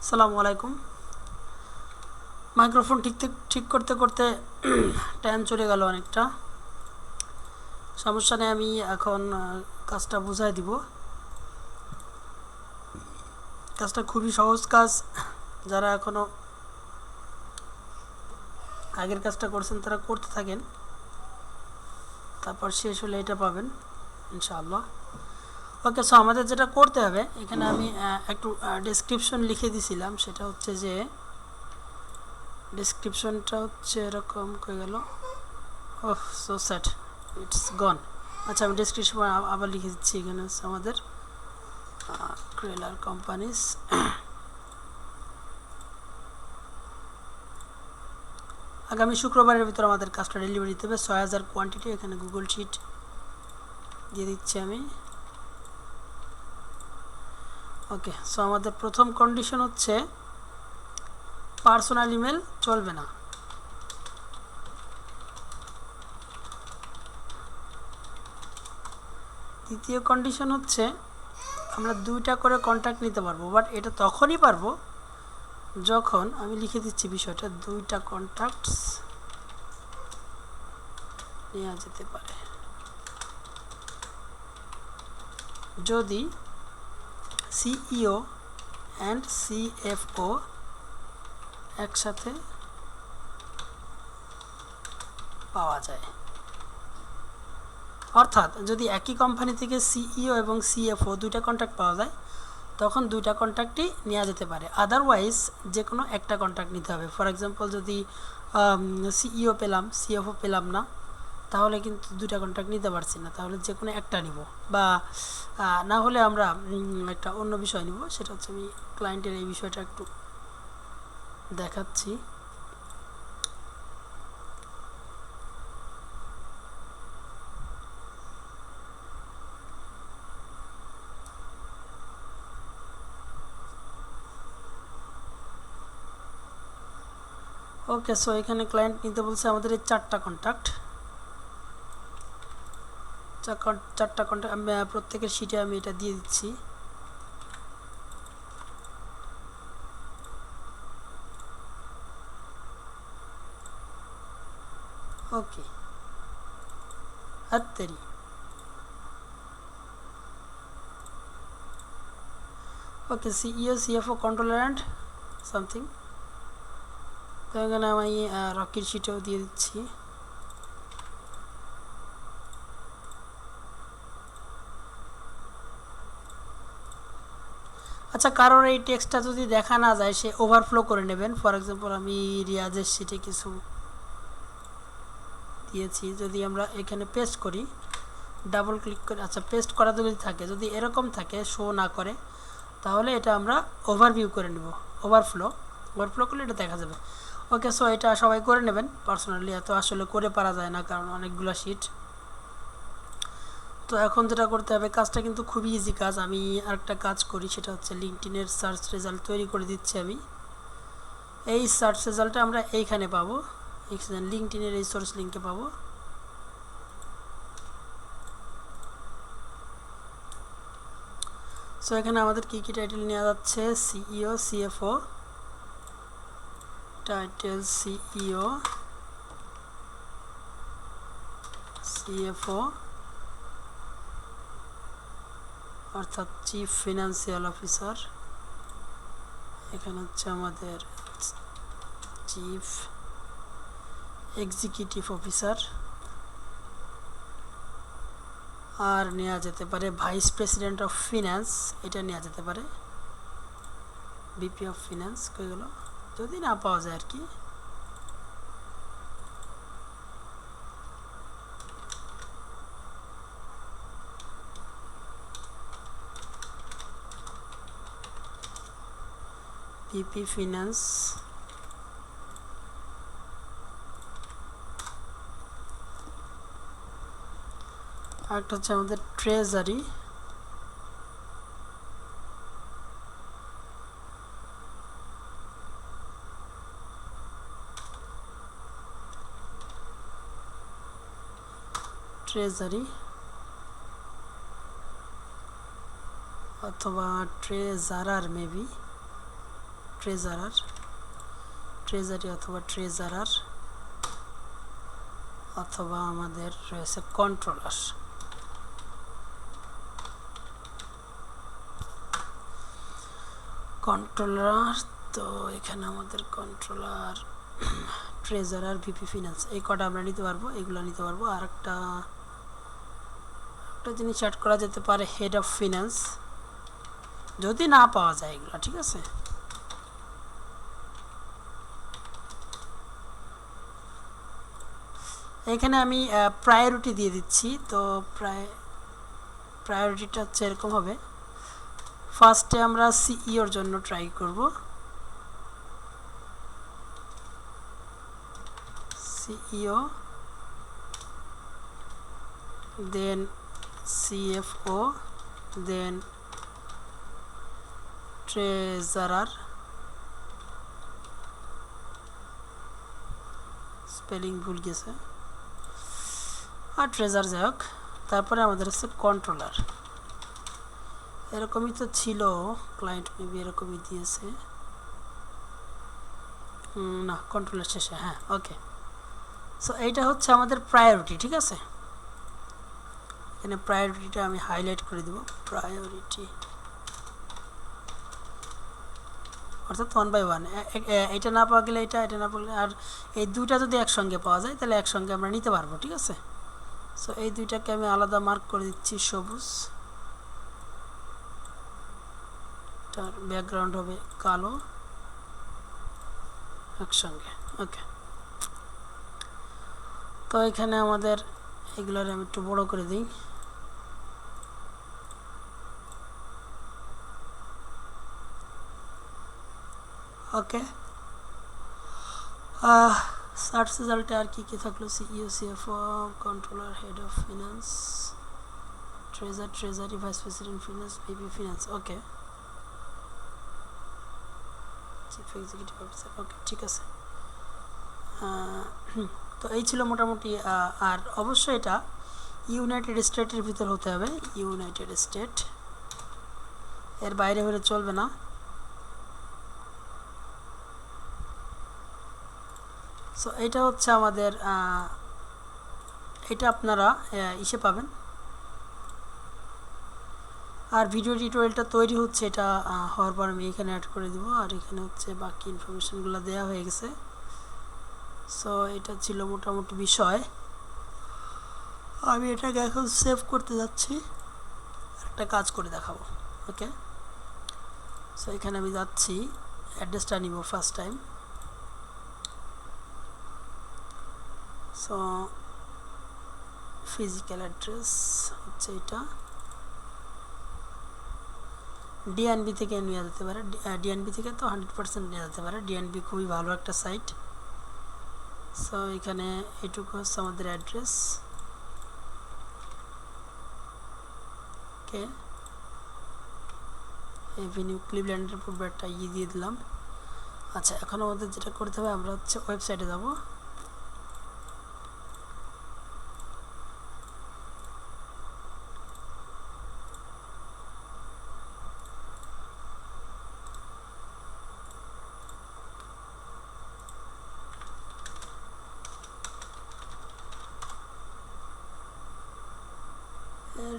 আসসালামু আলাইকুম। মাইক্রোফোন ঠিক করতে করতে টাইম চলে গেল অনেকটা। সমস্যা নেই, আমি এখন কাজটা বুঝাই দিব। কাজটা খুবই সহজ কাজ। যারা এখনও আগের কাজটা করছেন তারা করতে থাকেন, তারপর শেষ হলে এটা পাবেন ইনশাআল্লাহ। ওকে, সো আমাদের যেটা করতে হবে, এখানে আমি একটু ডেসক্রিপশন লিখে দিছিলাম। সেটা হচ্ছে যে ডেসক্রিপশনটা হচ্ছে এরকম হয়ে গেল। ওহ, সো স্যাড, ইটস গন। আচ্ছা, আমি ডেসক্রিপশন আবার লিখে দিচ্ছি। এখানে হচ্ছে আমাদের ক্রেলার কোম্পানিজ। আগামী শুক্রবারের ভিতর আমাদের কাজটা ডেলিভারি দিতে হবে। 6000 কোয়ান্টিটি। এখানে গুগল শিট দিয়ে দিচ্ছি আমি। ওকে, সো আমাদের প্রথম কন্ডিশন হচ্ছে পার্সোনাল ইমেল চলবে না। দ্বিতীয় কন্ডিশন হচ্ছে আমরা 2টা করে কন্ট্যাক্ট নিতে পারবো, বাট এটা তখনই পারবো যখন আমি লিখে দিচ্ছি বিষয়টা, 2টা কন্ট্যাক্টস নেওয়া যেতে পারে যদি সিইও অ্যান্ড সিএফও একসাথে পাওয়া যায়। অর্থাৎ যদি একই কোম্পানি থেকে সিইও এবং সিএফও 2টা কন্ট্যাক্ট পাওয়া যায়, তখন 2টা কন্ট্যাক্টই নেওয়া যেতে পারে। আদারওয়াইজ যে কোনো একটা কন্ট্যাক্ট নিতে হবে। ফর এক্সাম্পল, যদি সিইও পেলাম, সিএফও পেলাম না, তাহলে কিন্তু 2টা কন্ট্যাক্ট নিতে পারছি না। তাহলে যে কোনো একটা নিব, বা না হলে আমরা একটা অন্য বিষয় নিব। সেটা হচ্ছে, আমি ক্লায়েন্টের এই বিষয়টা একটু দেখাচ্ছি। ওকে, সো এখানে ক্লায়েন্ট নিতে বলছে আমাদের এই 4টা কন্ট্যাক্ট। 4টা কন্ট্যাক্ট আমি প্রত্যেকের শিটে আমি এটা দিয়ে দিচ্ছি। ওকে, আত্তেরি। Okay, CEO CFO controller and something. তো এখানে আমি রকির শিটেও দিয়ে দিচ্ছি। আচ্ছা, কারোর এই টেক্সটটা যদি দেখা না যায়, সে ওভারফ্লো করে নেবেন। ফর এক্সাম্পল, আমি রিয়াজের শিটে কিছু দিয়েছি। যদি আমরা এখানে পেস্ট করি, ডাবল ক্লিক করে, আচ্ছা পেস্ট করা যদি থাকে, যদি এরকম থাকে শো না করে, তাহলে এটা আমরা ওভারভিউ করে নেব। ওভারফ্লো করলে এটা দেখা যাবে। ওকে, সো এটা সবাই করে নেবেন। পার্সোনালি এত আসলে করে পারা যায় না, কারণ অনেকগুলো শিট। তো এখন যেটা করতে হবে, কাজটা কিন্তু খুবই ইজি কাজ। আমি আরেকটা কাজ করি, সেটা হচ্ছে লিঙ্কডইনের সার্চ রেজাল্ট তৈরি করে দিচ্ছি আমি। এই সার্চ রেজাল্টটা আমরা এইখানে পাবো, লিঙ্কডইনের এই সোর্স লিঙ্কে পাবো। সো এখানে আমাদের কী কী টাইটেল নেওয়া যাচ্ছে, CEO CFO title, CEO CFO অর্থাৎ চিফ ফিনান্সিয়াল অফিসার। এখানে হচ্ছে আমাদের চিফ এক্সিকিউটিভ অফিসার। আর নেওয়া যেতে পারে ভাইস প্রেসিডেন্ট অফ ফিন্যান্স, এটা নেওয়া যেতে পারে। ভিপি অফ ফিন্যান্স কই গেল, যদি না পাওয়া যায় আর কি। VP finance. আরেকটা হচ্ছে আমাদের ট্রেজারি। অথবা ট্রেজারার, মেবি ট্রেজারি অথবা ট্রেজারার অথবা আমাদের রয়েছে কন্ট্রোলার। তো এখানে আমাদের কন্ট্রোলার, ট্রেজারার, ভিপি ফিনান্স এই কটা আমরা নিতে পারবো, এগুলো নিতে পারবো। আর একটা জিনিস অ্যাড করা যেতে পারে হেড অফ ফিনান্স, যদি না পাওয়া যায় এগুলো, ঠিক আছে। এখানে আমি প্রায়োরিটি দিয়ে দিচ্ছি। তো প্রায়োরিটিটা হচ্ছে এরকম হবে, ফার্স্টে আমরা সিইওর জন্য ট্রাই করব, সিইও, দেন সিএফও, দেন ট্রেজারার, স্পেলিং ভুল গেছে, আর ট্রেজার যাই হোক। তারপরে আমাদের হচ্ছে কন্ট্রোলার, এরকমই তো ছিল, ক্লায়েন্ট মেবি এরকমই দিয়েছে, না কন্ট্রোলার শেষে, হ্যাঁ ওকে। সো এইটা হচ্ছে আমাদের প্রায়োরিটি, ঠিক আছে। এখানে প্রায়োরিটিটা আমি হাইলাইট করে দেব, প্রায়োরিটি অর্থাৎ 1 বাই 1, এটা না পাওয়া গেলে এটা না পাওয়া গেলে, আর এই দুইটা যদি একসঙ্গে পাওয়া যায় তাহলে একসঙ্গে আমরা নিতে পারবো, ঠিক আছে। সো এই দুইটাকে আমি আলাদা মার্ক করে দিচ্ছি সবুজ, তার ব্যাকগ্রাউন্ড হবে কালো, একসঙ্গে, ওকে। তো এখানে আমাদের এগুলোর আমি একটু বড় করে দিই, ওকে। সার্চ রেজাল্টে আর কি থাকলো, CEO, CFO, controller, head of finance, treasury, vice president finance, VP finance, okay, chief executive officer, okay, ঠিক আছে। তো এই ছিল মোটামুটি। আর অবশ্যই এটা ইউনাইটেড স্টেটের ভিতর হতে হবে, ইউনাইটেড স্টেট, এর বাইরে হলে চলবে না। সো এটা হচ্ছে আমাদের, এটা আপনারা ইসে পাবেন। আর ভিডিও টিউটোরিয়ালটা তৈরি হচ্ছে, এটা হওয়ার পর আমি এখানে অ্যাড করে দিব, আর এখানে হচ্ছে বাকি ইনফরমেশনগুলো দেওয়া হয়ে গেছে। সো এটা ছিল মোটামুটি বিষয়। আমি এটাকে এখন সেভ করতে যাচ্ছি, একটা কাজ করে দেখাবো, ওকে। সো এখানে আমি যাচ্ছি, অ্যাড্রেসটা নিব first time. So physical address হচ্ছে এটা, ডিএনবি থেকে নেওয়া যেতে পারে, ডিএনবি থেকে তো 100% নেওয়া যেতে পারে, ডিএনবি খুবই ভালো একটা সাইট। সো এখানে এটুকু হচ্ছে আমাদের অ্যাড্রেস, ওকে। এভিনিউ ক্লিভল্যান্ডের পূর্বে একটা দিয়ে দিলাম। আচ্ছা, এখন আমাদের যেটা করতে হবে, আমরা হচ্ছে ওয়েবসাইটে যাব,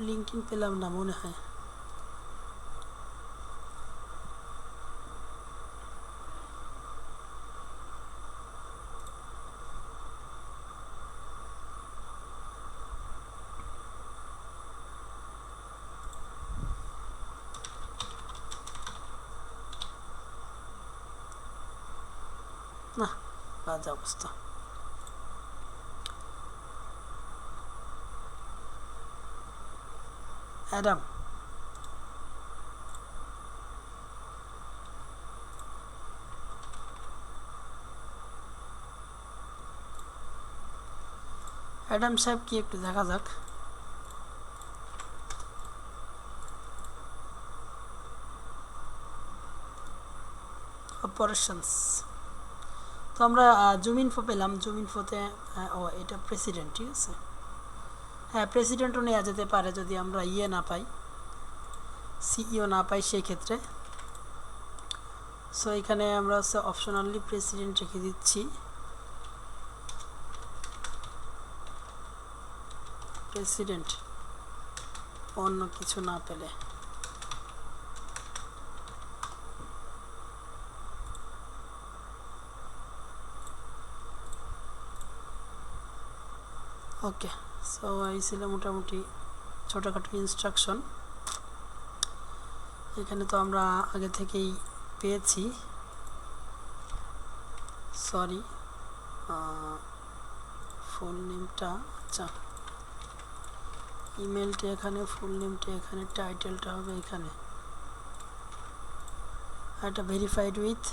লিঙ্কিং পেলাম না মনে হয়, না বাজে অবস্থা। অ্যাডাম, অ্যাডাম সাহেব কি একটু দেখা যাক। অপারেশনস, তো আমরা জুম ইনফো পেলাম, জুম ইনফোতে ও এটা প্রেসিডেন্ট, ঠিক আছে। হ্যাঁ, প্রেসিডেন্টও নেওয়া যেতে পারে যদি আমরা না পাই, সিইও না পাই সেই ক্ষেত্রে। সো এখানে আমরা হচ্ছে অপশনালি প্রেসিডেন্ট রেখে দিচ্ছি, প্রেসিডেন্ট অন্য কিছু না পেলে। ওকে, সো এই ছিল মোটামুটি ছোটোখাটো ইনস্ট্রাকশন। এখানে তো আমরা আগে থেকেই পেয়েছি, সরি ফুল নেমটা, আচ্ছা ইমেলটা এখানে, ফুল নেমটা এখানে, টাইটেলটা হবে এখানে, এটা verified with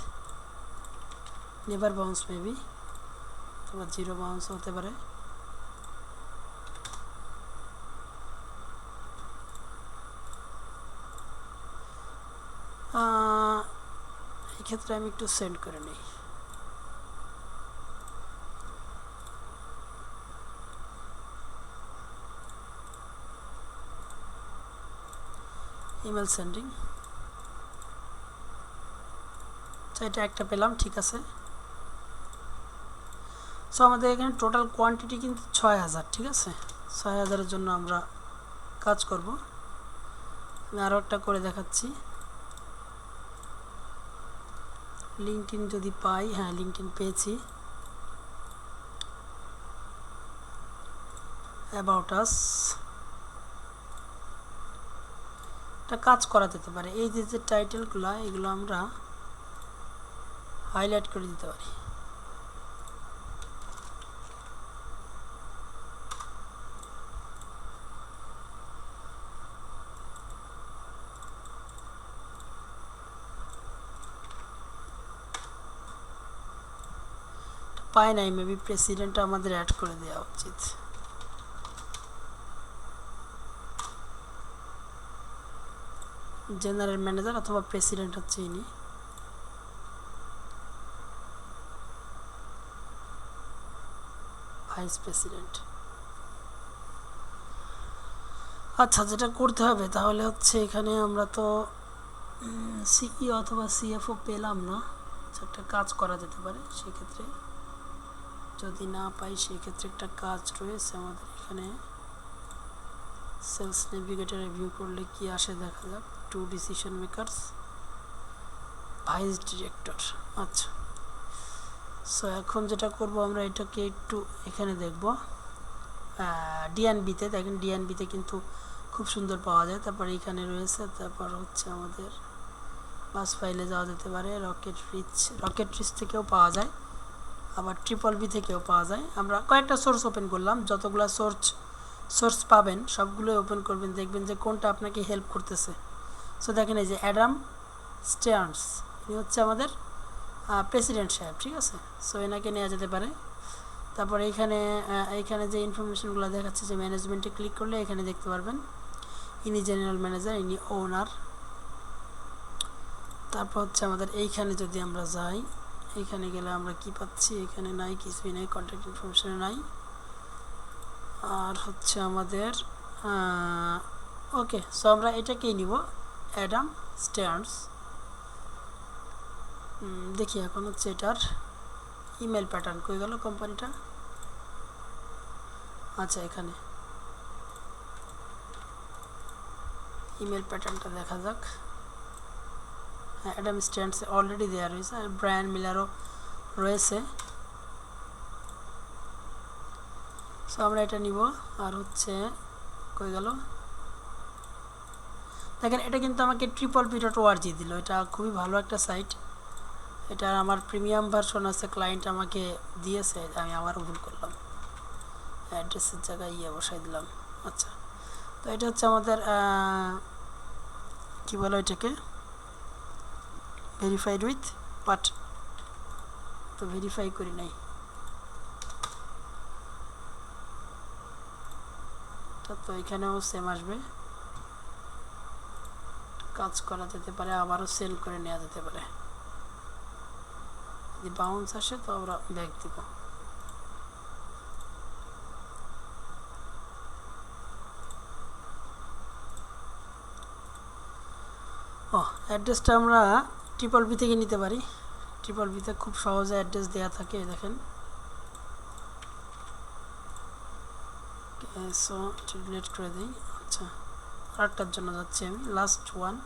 never bounce maybe, অথবা 0 বাউন্স হতে পারে। এক্ষেত্রে আমি একটু সেন্ড করে নিই। ইমেল সেন্ডিং, এটা একটা পেলাম, ঠিক আছে। সো আমাদের এখানে টোটাল কোয়ান্টিটি কিন্তু 6000, ঠিক আছে। 6000-এর জন্য আমরা কাজ করব। আমি আরও একটা করে দেখাচ্ছি। লিঙ্কডইন যদি পাই, হ্যাঁ লিঙ্কডইন পেয়েছি। অ্যাবাউট আস, একটা কাজ করা যেতে পারে, এই যে টাইটেলগুলো এগুলো আমরা হাইলাইট করে দিতে পারি। পাই নাই, মেবি প্রেসিডেন্ট আমাদের অ্যাড করে দেওয়া উচিত। জেনারেল ম্যানেজার অথবা প্রেসিডেন্ট হচ্ছে ইনি। Vice president. আচ্ছা, যেটা করতে হবে তাহলে হচ্ছে এখানে আমরা তো সিই অথবা সিএফও পেলাম না। একটা কাজ করা যেতে পারে সেক্ষেত্রে, যদি না পাই সেক্ষেত্রে একটা কাজ রয়েছে আমাদের এখানে। সেলস নেভিগেটর রিভিউ করলে কি আসে দেখা যাক। 2 ডিসিশন মেকারস, ভাইস ডিরেক্টর। আচ্ছা, সো এখন যেটা করব আমরা এটাকে একটু এখানে দেখব। ডিএনবিতে দেখেন, ডিএনবিতে কিন্তু খুব সুন্দর পাওয়া যায়। তারপর এখানে রয়েছে, তারপর হচ্ছে আমাদের বাস ফাইলে যাওয়া যেতে পারে। রকেট রিচ থেকেও পাওয়া যায়, আবার ট্রিপল বি থেকেও পাওয়া যায়। আমরা কয়েকটা সোর্স ওপেন করলাম, যতগুলো সোর্স পাবেন সবগুলোই ওপেন করবেন, দেখবেন যে কোনটা আপনাকে হেল্প করতেছে। সো দেখেন এই যে অ্যাডাম স্টেয়ার্নস, ইনি হচ্ছে আমাদের প্রেসিডেন্ট সাহেব, ঠিক আছে। সো এনাকে নেওয়া যেতে পারে। তারপর এইখানে যে ইনফরমেশনগুলো দেখাচ্ছে, যে ম্যানেজমেন্টে ক্লিক করলে এখানে দেখতে পারবেন ইনি জেনারেল ম্যানেজার, ইনি ওনার। তারপর হচ্ছে আমাদের এইখানে যদি আমরা যাই, এইখানে গেলে আমরা কি পাচ্ছি, এখানে নাই, কিছুই নাই, কন্ট্যাক্ট ইনফরমেশনে নাই। আর হচ্ছে আমাদের ওকে, সো আমরা এটাকেই নিব, অ্যাডাম স্টেয়ার্নস। দেখি এখন হচ্ছে এটার ইমেল প্যাটার্ন কই গেল কোম্পানিটা। আচ্ছা, এখানে ইমেল প্যাটার্নটা দেখা যাক। হ্যাঁ, অ্যাডাম স্টেয়ার্নস অলরেডি দেওয়া রয়েছে, আর ব্রায়ান মিলারও রয়েছে। সো আমরা এটা নিব। আর হচ্ছে কই গেল, দেখেন এটা কিন্তু আমাকে www.org দিল। এটা খুবই ভালো একটা সাইট। এটা আমার প্রিমিয়াম ভার্সন আছে, ক্লায়েন্ট আমাকে দিয়েছে, আমি আবারও ভুল করলাম, অ্যাড্রেসের জায়গায় বসাই দিলাম। আচ্ছা, তো এটা হচ্ছে আমাদের কি বলো এটাকে, ভেরিফাইড উইথ বাট, তো ভেরিফাই করি নাই। তো এখানেও সেম আসবে, কাজ করা যেতে পারে, আবারও সেন্ড করে নেওয়া যেতে পারে। যদি বাউন্স আসে তো আমরা ব্যাক দিব। অ্যাড্রেসটা আমরা ট্রিপল বি থেকে নিতে পারি। ট্রিপল বিতে খুব সহজে অ্যাড্রেস দেওয়া থাকে, দেখেন। সো ডিলিট করে দিই। আচ্ছা, আরেকটার জন্য যাচ্ছি আমি, লাস্ট ওয়ান।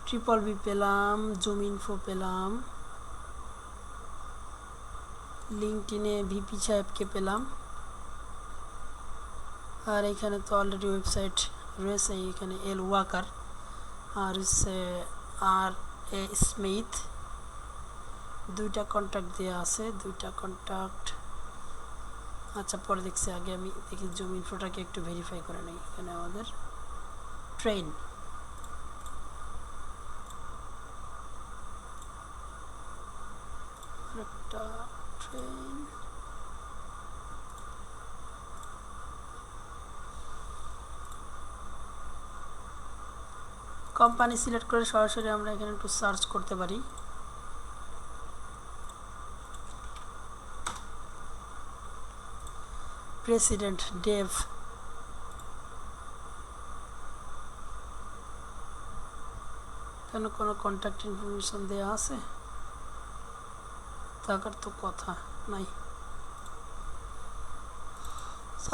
ট্রিপল বি পেলাম, জুম ইনফো পেলাম, লিঙ্কডইনে ভিপি সাহেবকে পেলাম, আর এখানে তো অলরেডি ওয়েবসাইট রয়েছে, এখানে এল ওয়াকার আর হচ্ছে আর এ স্মিথ, দুইটা কন্ট্যাক্ট দেওয়া আছে, দুইটা কন্ট্যাক্ট। আচ্ছা, পরে দেখছি, আগে আমি দেখি জুম ইনফোটাকে একটু ভেরিফাই করে নিই। এখানে আমাদের ট্রেন, একটা ট্রেন, কোম্পানি সিলেক্ট করে সরাসরি আমরা এখানে একটু সার্চ করতে পারি। প্রেসিডেন্ট ডেভ, কেন কোনো কন্ট্যাক্ট ইনফরমেশন দেওয়া আছে? থাকার তো কথা নাই।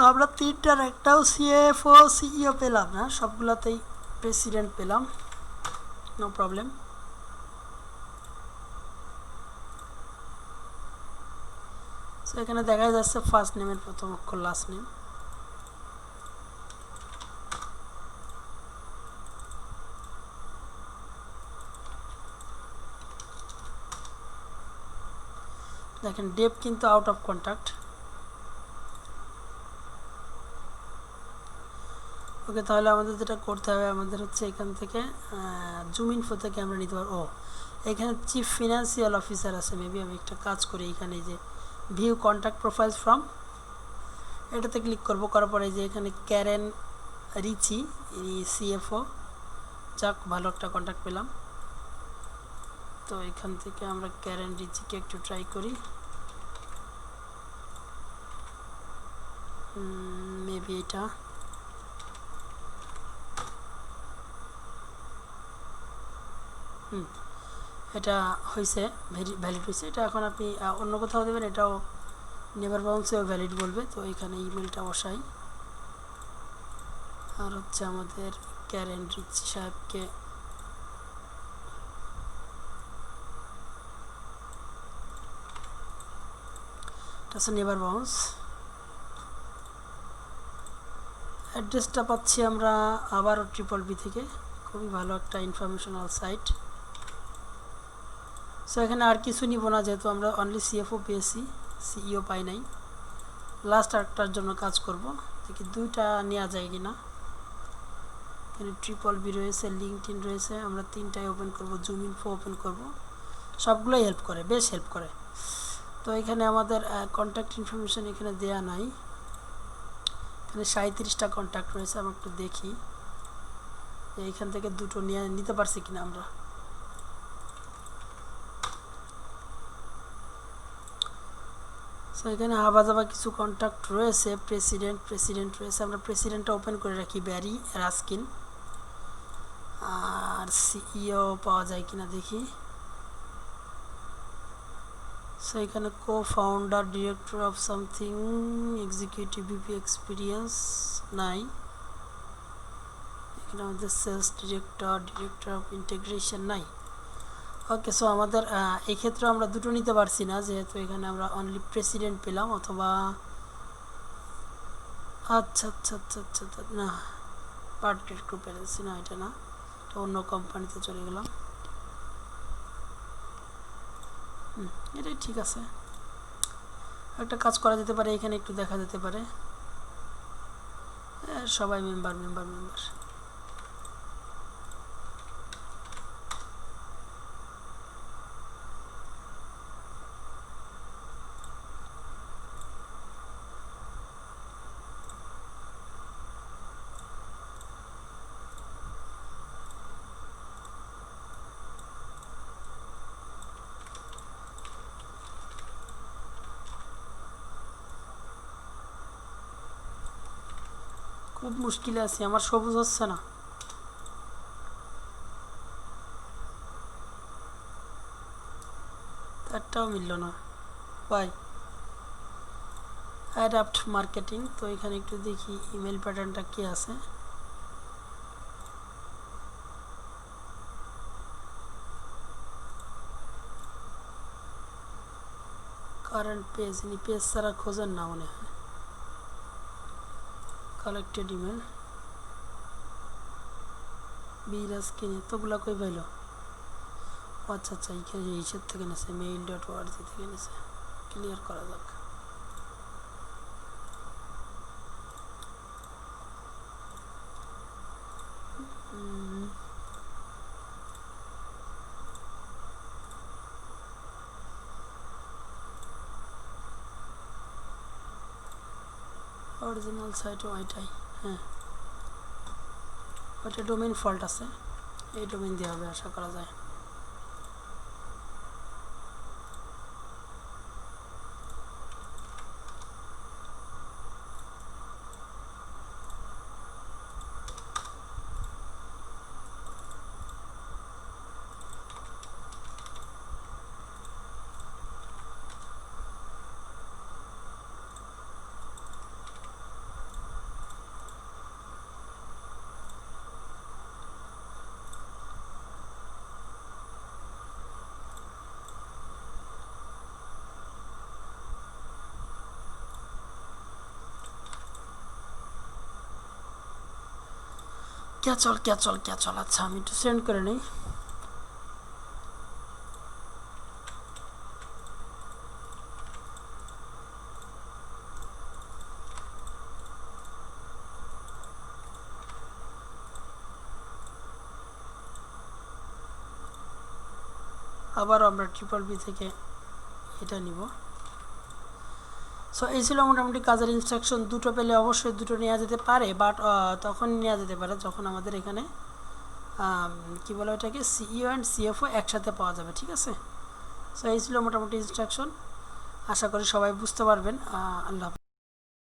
আমরা তিনটার একটাও সিএফও সিইও পেলাম না, সবগুলোতেই প্রেসিডেন্ট পেলাম, নো প্রবলেম। সো এখানে দেখা যাচ্ছে ফার্স্ট নেমের প্রথম অক্ষর লাস্ট নেম। দেখেন ডেভ কিন্তু আউট অফ কন্ট্যাক্ট। ওকে, তাহলে আমাদের যেটা করতে হবে, আমাদের হচ্ছে এখান থেকে জুম ইনফো থেকে আমরা নিতে পারবো। এখানে চিফ ফিনান্সিয়াল অফিসার আছে, মেবি আমি একটা কাজ করি, এখানে যে ভিউ কন্ট্যাক্ট প্রোফাইলস ফ্রম, এটাতে ক্লিক করব। করার পরে যে এখানে ক্যারেন রিচি সিএফও, যাক ভালো একটা কন্ট্যাক্ট পেলাম। তো এখান থেকে আমরা ক্যারেন রিচিকে একটু ট্রাই করি, মেবি এটা। এটা হয়েছে, ভ্যালিড হয়েছে। এটা এখন আপনি অন্য কোথাও দেবেন, এটাও নেভার বাউন্সেও ভ্যালিড বলবে। তো এখানে ইমেলটা বসাই, আর হচ্ছে আমাদের ক্যারেন রিচি সাহেবকে নেভার বাউন্স। অ্যাড্রেসটা পাচ্ছি আমরা আবারও ট্রিপল বি থেকে, খুবই ভালো একটা ইনফরমেশনাল সাইট। সো এখানে আর কিছু নিব না, যেহেতু আমরা অনলি সিএফও পেয়েছি, সিইও পাই নাই। লাস্ট আরেকটার জন্য কাজ করব, দেখি দুইটা নেওয়া যায় কি না। এখানে ট্রিপল বি রয়েছে, লিঙ্কডইন রয়েছে, আমরা তিনটাই ওপেন করব, জুম ইনফো ওপেন করব, সবগুলোই হেল্প করে, বেশ হেল্প করে। তো এখানে আমাদের কন্ট্যাক্ট ইনফরমেশন এখানে দেয়া নাই, এখানে 37টা কন্ট্যাক্ট রয়েছে। আমরা একটু দেখি যে এইখান থেকে দুটো নিতে পারছি কিনা আমরা। সো এখানে হাবাজাবা কিছু কন্ট্যাক্ট রয়েছে, প্রেসিডেন্ট রয়েছে, আমরা প্রেসিডেন্টটা ওপেন করে রাখি, ব্যারি রাস্কিন। আর সিইও পাওয়া যায় কিনা দেখি। সো এখানে কো founder, director of something, executive VP experience নাই। এখানে আমাদের সেলস ডিরেক্টর অফ ইন্টিগ্রেশন নাই। ওকে, সো আমাদের এই ক্ষেত্রে আমরা দুটো নিতে পারছি না, যেহেতু এখানে আমরা অনলি প্রেসিডেন্ট পেলাম, অথবা আচ্ছা, না, পার্টনের গ্রুপে আছি না, এটা না, এটা অন্য কোম্পানিতে চলে গেলাম। এটাই ঠিক আছে, একটা কাজ করা যেতে পারে, এখানে একটু দেখা যেতে পারে সবাই মেম্বার। খুব মুশকিলে আছি, আমার সবুজ হচ্ছে না। একটাও মিলল না ভাই। অ্যাডাপ্ট মার্কেটিং, তো এখানে একটু দেখি ইমেল প্যাটার্নটা কি আছে। কারেন্ট পেজ, ইনি পেজ ছাড়া খোঁজেন না মনে হয়। কালেক্টেড ইমেল, বিরাজ কিনে তোগুলা কই পাইল? আচ্ছা আচ্ছা, এইখানে এইসব থেকে নেছে, mail.org থেকে নেছে। ক্লিয়ার করা যাক। অরিজিনাল সাইটও ওইটাই, হ্যাঁ ওইটা ডোমেইন ফল্ট আছে, এই ডোমেইন দিয়ে হবে আশা করা যায়। ক্যাচল, আচ্ছা আমি একটু সেন্ড করে নিই। আবার আমরা BBB থেকে এটা নিব। সো এই ছিল মোটামুটি কাজের ইনস্ট্রাকশন। দুটো পেলে অবশ্যই দুটো নেওয়া যেতে পারে, বাট তখন নেওয়া যেতে পারে যখন আমাদের এখানে কি বলে ওটাকে সিইও অ্যান্ড সিএফও একসাথে পাওয়া যাবে, ঠিক আছে। সো এই ছিল মোটামুটি ইনস্ট্রাকশন, আশা করি সবাই বুঝতে পারবেন। আল্লাহ।